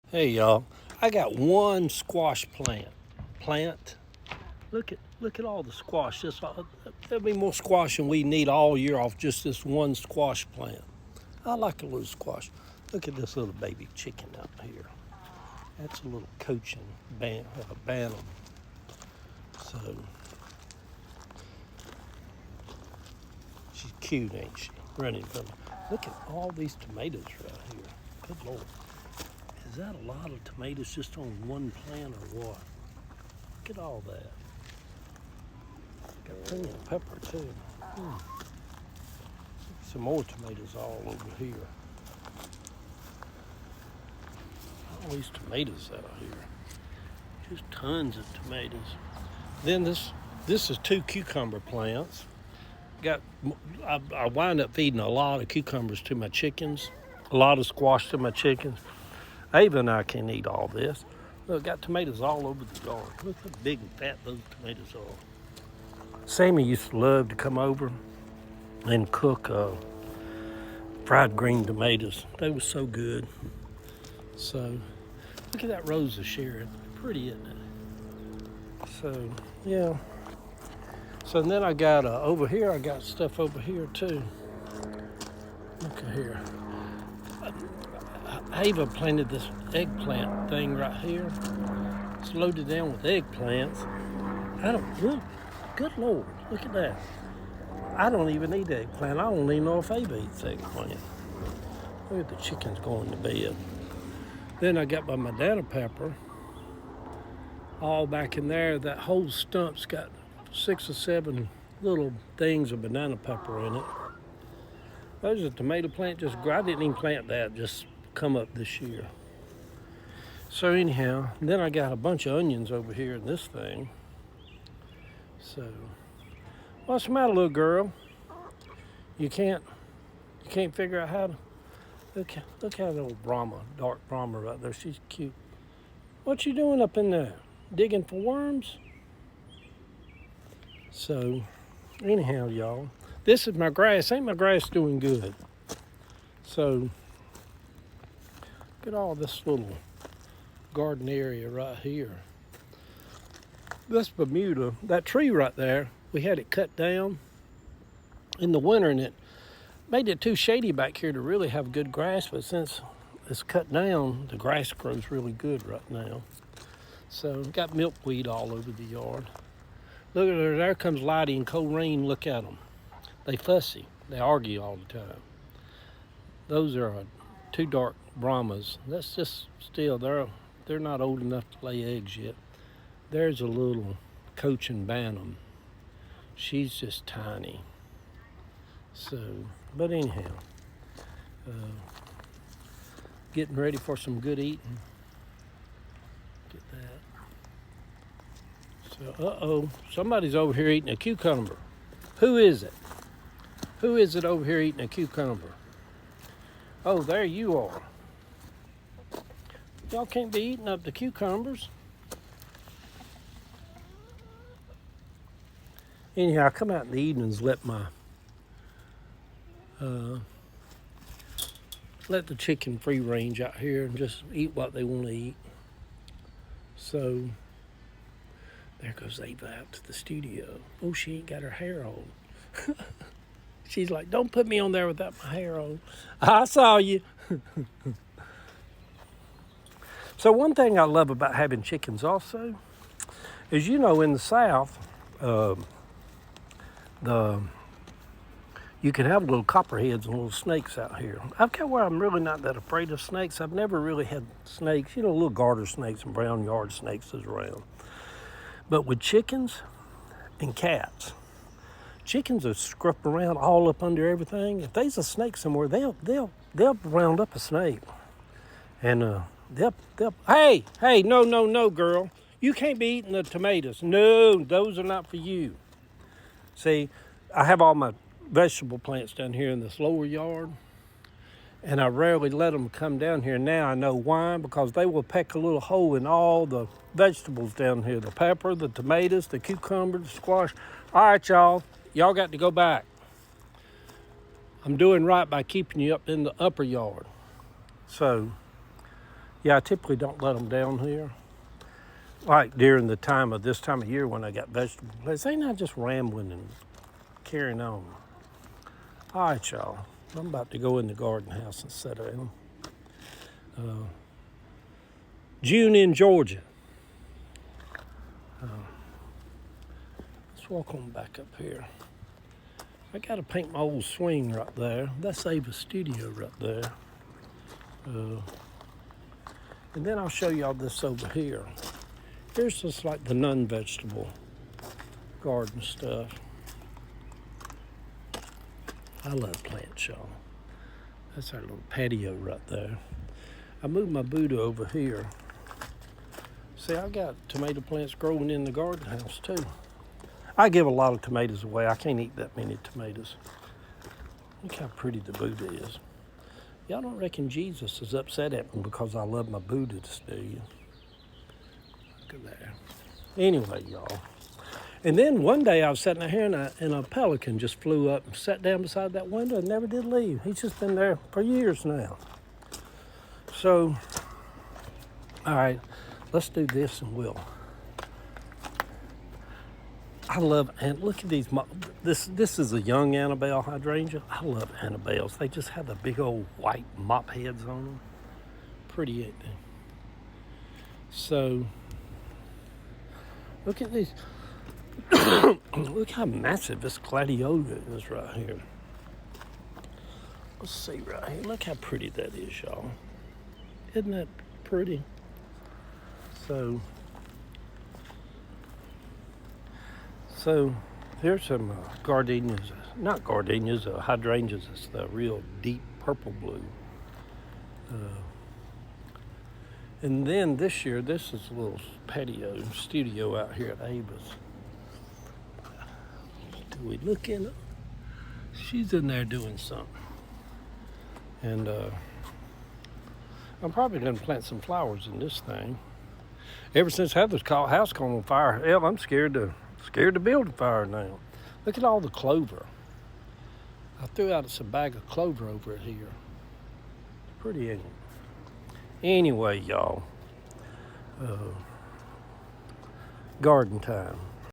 Hey y'all, I got one squash plant. Look at all the squash. There'll be more squash than we need all year off just this one squash plant. I like a little squash. Look at this little baby chicken out here. That's a little coaching bantam. So she's cute, ain't she? Running from me. Look at all these tomatoes right here. Good Lord. Is that a lot of tomatoes just on one plant or what? Look at all that. Got plenty of pepper too. Some more tomatoes all over here. All these tomatoes out here. Just tons of tomatoes. Then this is two cucumber plants. I wind up feeding a lot of cucumbers to my chickens, a lot of squash to my chickens. Ava and I can't eat all this. Look, got tomatoes all over the yard. Look how big and fat those tomatoes are. Sammy used to love to come over and cook fried green tomatoes. They were so good. So, look at that rose of Sharon. Pretty, isn't it? So, yeah. So then I got over here, I got stuff over here too. Look at here. Ava planted this eggplant thing right here. It's loaded down with eggplants. Good Lord, look at that. I don't even eat eggplant. I don't even know if Ava eats eggplant. Look at the chickens going to bed. Then I got my banana pepper all back in there. That whole stump's got 6 or 7 little things of banana pepper in it. There's a tomato plant. I didn't even plant that, just come up this year. So anyhow, then I got a bunch of onions over here in this thing. So, what's the matter, little girl? You can't figure out how to. Look at that old dark Brahma right there. She's cute. What you doing up in there? Digging for worms? So, anyhow, y'all, this is my grass. Ain't my grass doing good? So, look at all this little garden area right here. This Bermuda, that tree right there, we had it cut down in the winter, and it made it too shady back here to really have good grass, but since it's cut down, the grass grows really good right now. So, got milkweed all over the yard. Look at her, there comes Lottie and Corrine. Look at them. They fussy. They argue all the time. Those are 2 dark Brahmas. That's just still, they're not old enough to lay eggs yet. There's a little Cochin bantam. She's just tiny. So, but anyhow, getting ready for some good eating. Get that. So, somebody's over here eating a cucumber. Who is it? Who is it over here eating a cucumber? Oh, there you are. Y'all can't be eating up the cucumbers. Anyhow, I come out in the evenings, let the chicken free range out here and just eat what they want to eat. So, there goes Ava out to the studio. Oh, she ain't got her hair on. She's like, don't put me on there without my hair on. I saw you. So one thing I love about having chickens also is, in the South, you can have little copperheads and little snakes out here. I've got where I'm really not that afraid of snakes. I've never really had snakes, little garter snakes and brown yard snakes is around. But with chickens and cats, chickens will scruff around all up under everything. If there's a snake somewhere, they'll round up a snake, and hey, no, girl, you can't be eating the tomatoes. No, those are not for you. See, I have all my vegetable plants down here in this lower yard, and I rarely let them come down here. Now I know why, because they will peck a little hole in all the vegetables down here, the pepper, the tomatoes, the cucumber, the squash. All right, y'all got to go back. I'm doing right by keeping you up in the upper yard. So, Yeah, I typically don't let them down here. Like during this time of year when I got vegetable plants, they not just rambling and carrying on. All right, y'all. I'm about to go in the garden house and set down. June in Georgia. Let's walk on back up here. I got to paint my old swing right there. That's Ava's studio right there. And then I'll show y'all this over here. Here's just like the non-vegetable garden stuff. I love plants, y'all. That's our little patio right there. I moved my Buddha over here. See, I got tomato plants growing in the garden house too. I give a lot of tomatoes away. I can't eat that many tomatoes. Look how pretty the Buddha is. Y'all don't reckon Jesus is upset at me because I love my Buddhas, do you? Look at that. Anyway, y'all. And then one day I was sitting out here and a pelican just flew up and sat down beside that window and never did leave. He's just been there for years now. So, all right, let's do this and we'll. I love, and look at these, this is a young Annabelle hydrangea. I love Annabelles. They just have the big old white mop heads on them. Pretty, ain't they? So, look at these. Look how massive this gladiolus is right here. Let's see right here. Look how pretty that is, y'all. Isn't that pretty? So here's some gardenias, not gardenias, hydrangeas. It's the real deep purple blue. And then this year, this is a little patio studio out here at Ava's. Do we look in it? She's in there doing something. And I'm probably going to plant some flowers in this thing. Ever since Heather's house caught on fire, hell, I'm scared to build a fire now. Look at all the clover. I threw out some bag of clover over it here. Pretty, ain't it? Anyway, y'all, garden time.